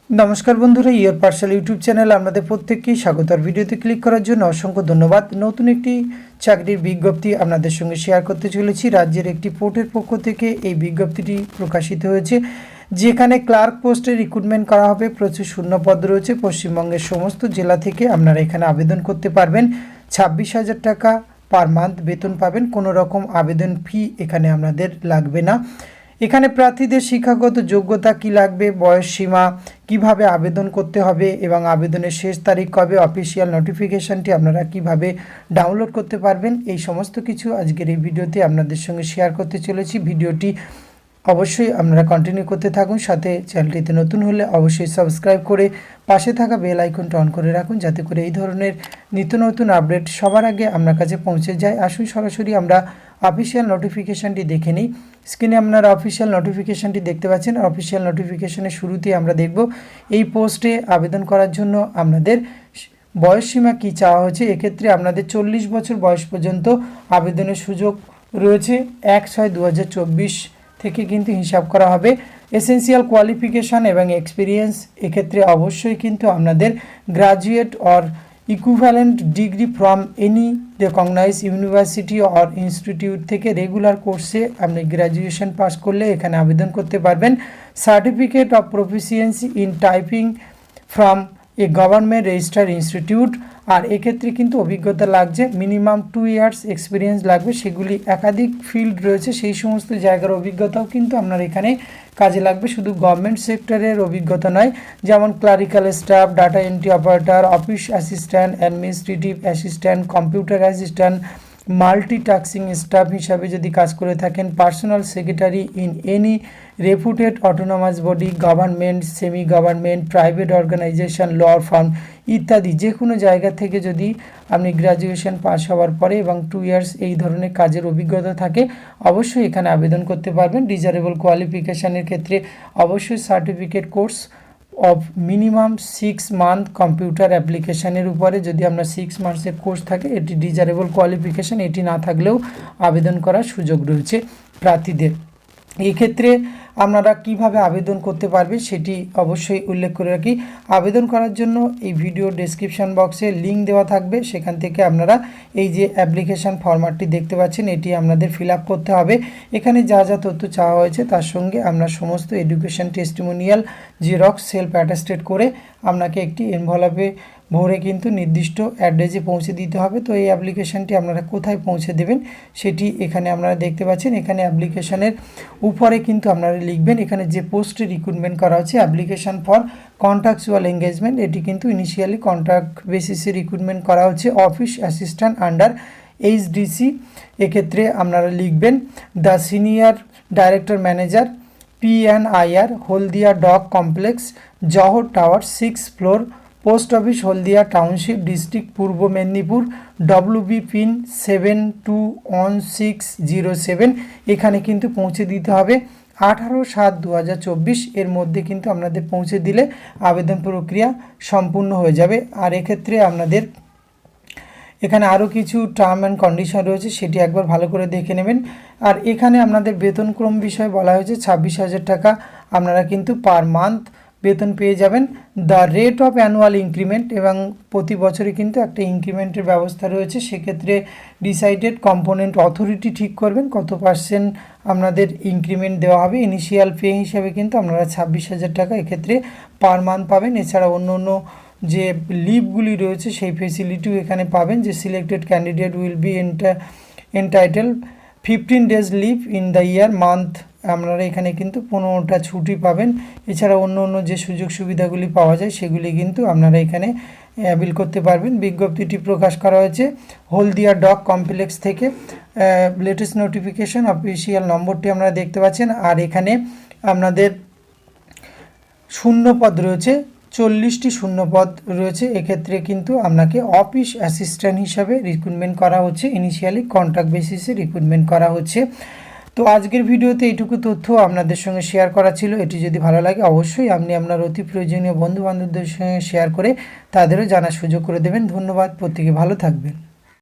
নমস্কার বন্ধুরা, ইয়ার পার্সাল ইউটিউব চ্যানেলে আপনাদের প্রত্যেককেই স্বাগত। আর ভিডিওতে ক্লিক করার জন্য অসংখ্য ধন্যবাদ। নতুন একটি চাকরির বিজ্ঞপ্তি আপনাদের সঙ্গে শেয়ার করতে চলেছি। রাজ্যের একটি পোর্টের পক্ষ থেকে এই বিজ্ঞপ্তিটি প্রকাশিত হয়েছে, যেখানে ক্লার্ক পোস্টে রিক্রুটমেন্ট করা হবে। প্রচুর শূন্যপদ রয়েছে। পশ্চিমবঙ্গের সমস্ত জেলা থেকে আপনারা এখানে আবেদন করতে পারবেন। 26,000 টাকা পার মান্থ বেতন পাবেন। কোনো রকম আবেদন ফি এখানে আপনাদের লাগবে না। এখানে প্রার্থীদের শিক্ষাগত যোগ্যতা কি লাগবে, বয়স সীমা, কিভাবে আবেদন করতে হবে এবং আবেদনের শেষ তারিখ কবে, অফিসিয়াল নোটিফিকেশানটি আপনারা কিভাবে ডাউনলোড করতে পারবেন, এই সমস্ত কিছু আজকের এই ভিডিওতে আপনাদের সঙ্গে শেয়ার করতে চলেছি। ভিডিওটি অবশ্যই আপনারা কন্টিনিউ করতে থাকুন। সাথে চ্যানেলটিতে নতুন হলে অবশ্যই সাবস্ক্রাইব করে পাশে থাকা বেল আইকনটা অন করে রাখুন, যাতে করে এই ধরনের নিত্য নতুন আপডেট সবার আগে আপনার কাছে পৌঁছে যায়। আসুন সরাসরি আমরা অফিসিয়াল নোটিফিকেশানটি দেখে নিই। স্ক্রিনে আপনারা অফিসিয়াল নোটিফিকেশানটি দেখতে পাচ্ছেন। অফিসিয়াল নোটিফিকেশানের শুরুতেই আমরা দেখব এই পোস্টে আবেদন করার জন্য আপনাদের বয়সসীমা কী চাওয়া হয়েছে। এক্ষেত্রে আপনাদের 40 বছর বয়স পর্যন্ত আবেদনের সুযোগ রয়েছে। 1/6/2024 থেকে কিন্তু হিসাব করা হবে। এসেন্সিয়াল কোয়ালিফিকেশান এবং এক্সপিরিয়েন্স এক্ষেত্রে অবশ্যই কিন্তু আপনাদের graduate or equivalent degree from any recognise university or institute থেকে রেগুলার কোর্সে আপনি গ্র্যাজুয়েশন পাস করলে এখানে আবেদন করতে পারবেন। Certificate of proficiency in typing from a government registered institute. আর এক্ষেত্রে কিন্তু অভিজ্ঞতা লাগছে, মিনিমাম 2 ইয়ার্স এক্সপিরিয়েন্স লাগবে। সেগুলি একাধিক ফিল্ড রয়েছে, সেই সমস্ত জায়গার অভিজ্ঞতাও কিন্তু আপনার এখানে কাজে লাগবে। শুধু গভর্নমেন্ট সেক্টরের অভিজ্ঞতা নয়, যেমন clerical staff, data entry operator, office assistant, administrative assistant, computer assistant, multitasking staff হিসাবে যদি কাজ করে থাকেন, personal secretary in any reputed autonomous body, government, semi government, private organisation, law firm ইত্যাদি যে কোনো জায়গা থেকে যদি আপনি গ্র্যাজুয়েশন পাস হওয়ার পরে এবং 2 ইয়ার্স এই ধরনের কাজের অভিজ্ঞতা থাকে, অবশ্যই এখানে আবেদন করতে পারবেন। ডিজারেবল কোয়ালিফিকেশানের ক্ষেত্রে অবশ্যই certificate course of minimum 6 month computer অ্যাপ্লিকেশানের উপরে, যদি আপনার 6 মান্থসের কোর্স থাকে, এটি ডিজারেবল কোয়ালিফিকেশান। এটি না থাকলেও আবেদন করার সুযোগ রয়েছে প্রার্থীদের। এই ক্ষেত্রে আপনারা কিভাবে আবেদন করতে পারবে সেটি অবশ্যই উল্লেখ করে রাখি। আবেদন করার জন্য এই ভিডিও ডেসক্রিপশন বক্সে লিঙ্ক দেওয়া থাকবে, সেখান থেকে আপনারা এই যে অ্যাপ্লিকেশান ফরম্যাটটি দেখতে পাচ্ছেন, এটি আপনাদের ফিল আপ করতে হবে। এখানে যা যা তথ্য চাওয়া হয়েছে তার সঙ্গে আমরা সমস্ত education testimonial xerox self attested করে আপনাকে একটি এনভেলপে ভরে কিন্তু নির্দিষ্ট অ্যাড্রেসে পৌঁছে দিতে হবে। তো এই অ্যাপ্লিকেশানটি আপনারা কোথায় পৌঁছে দেবেন সেটি এখানে আপনারা দেখতে পাচ্ছেন। এখানে অ্যাপ্লিকেশানের উপরে কিন্তু আপনারা লিখবেন এখানে যে পোস্টে রিক্রুটমেন্ট করা হচ্ছে, অ্যাপ্লিকেশান ফর কন্ট্রাকচুয়াল এঙ্গেজমেন্ট। এটি কিন্তু ইনিশিয়ালি কন্ট্রাক্ট বেসিসে রিক্রুটমেন্ট করা হচ্ছে, অফিস অ্যাসিস্ট্যান্ট আন্ডার এইচডিসি। এক্ষেত্রে আপনারা লিখবেন the senior director manager PNIR, Haldia dock complex, Jawahar tower, 6th floor, post office Haldia township, district Purba Medinipur, WB pin 721607। এখানে কিন্তু পৌঁছে দিতে হবে 18/7/2024 এর মধ্যে কিন্তু আপনাদের পৌঁছে দিলে আবেদন প্রক্রিয়া সম্পূর্ণ হয়ে যাবে। আর এক্ষেত্রে আপনাদের এখানে আরও কিছু টার্ম অ্যান্ড কন্ডিশন রয়েছে, সেটি একবার ভালো করে দেখে নেবেন। আর এখানে আপনাদের বেতনক্রম বিষয়ে বলা হয়েছে 26,000 টাকা আপনারা কিন্তু পার মান্থ বেতন পেয়ে যাবেন। The rate of annual increment, এবং প্রতি বছরে কিন্তু একটা ইনক্রিমেন্টের ব্যবস্থা রয়েছে। সেক্ষেত্রে ডিসাইডেড কম্পোনেন্ট অথরিটি ঠিক করবেন কত পার্সেন্ট আপনাদের ইনক্রিমেন্ট দেওয়া হবে। ইনিশিয়াল পে হিসাবে কিন্তু আপনারা 26,000 টাকা এক্ষেত্রে পার মান্থ পাবেন। এছাড়া অন্য অন্য যে লিভগুলি রয়েছে সেই ফেসিলিটিও এখানে পাবেন, যে selected candidate will be entitle 15 days leave in the year month. আপনারা এখানে কিন্তু 15টা ছুটি পাবেন। এছাড়া অন্য অন্য যে সুযোগ সুবিধাগুলি পাওয়া যায় সেগুলি কিন্তু আপনারা এখানে অ্যাভিল করতে পারবেন। বিজ্ঞপ্তিটি প্রকাশ করা হয়েছে হলদিয়া ডক কমপ্লেক্স থেকে। লেটেস্ট নোটিফিকেশন অফিসিয়াল নম্বরটি আপনারা দেখতে পাচ্ছেন। আর এখানে আপনাদের শূন্যপদ রয়েছে, 40টি শূন্যপদ রয়েছে। এক্ষেত্রে কিন্তু আপনাকে অফিস অ্যাসিস্ট্যান্ট হিসাবে রিক্রুটমেন্ট করা হচ্ছে। ইনিশিয়ালি কন্ট্রাক্ট বেসিসে রিক্রুটমেন্ট করা হচ্ছে। তো আজকের ভিডিওতে এইটুকু তথ্য আপনাদের সঙ্গে শেয়ার করা ছিল। এটি যদি ভালো লাগে অবশ্যই আপনি আপনার অতি প্রয়োজনীয় বন্ধুবান্ধবদের সঙ্গে শেয়ার করে তাদেরও জানার সুযোগ করে দেবেন। ধন্যবাদ, প্রত্যেকে ভালো থাকবেন।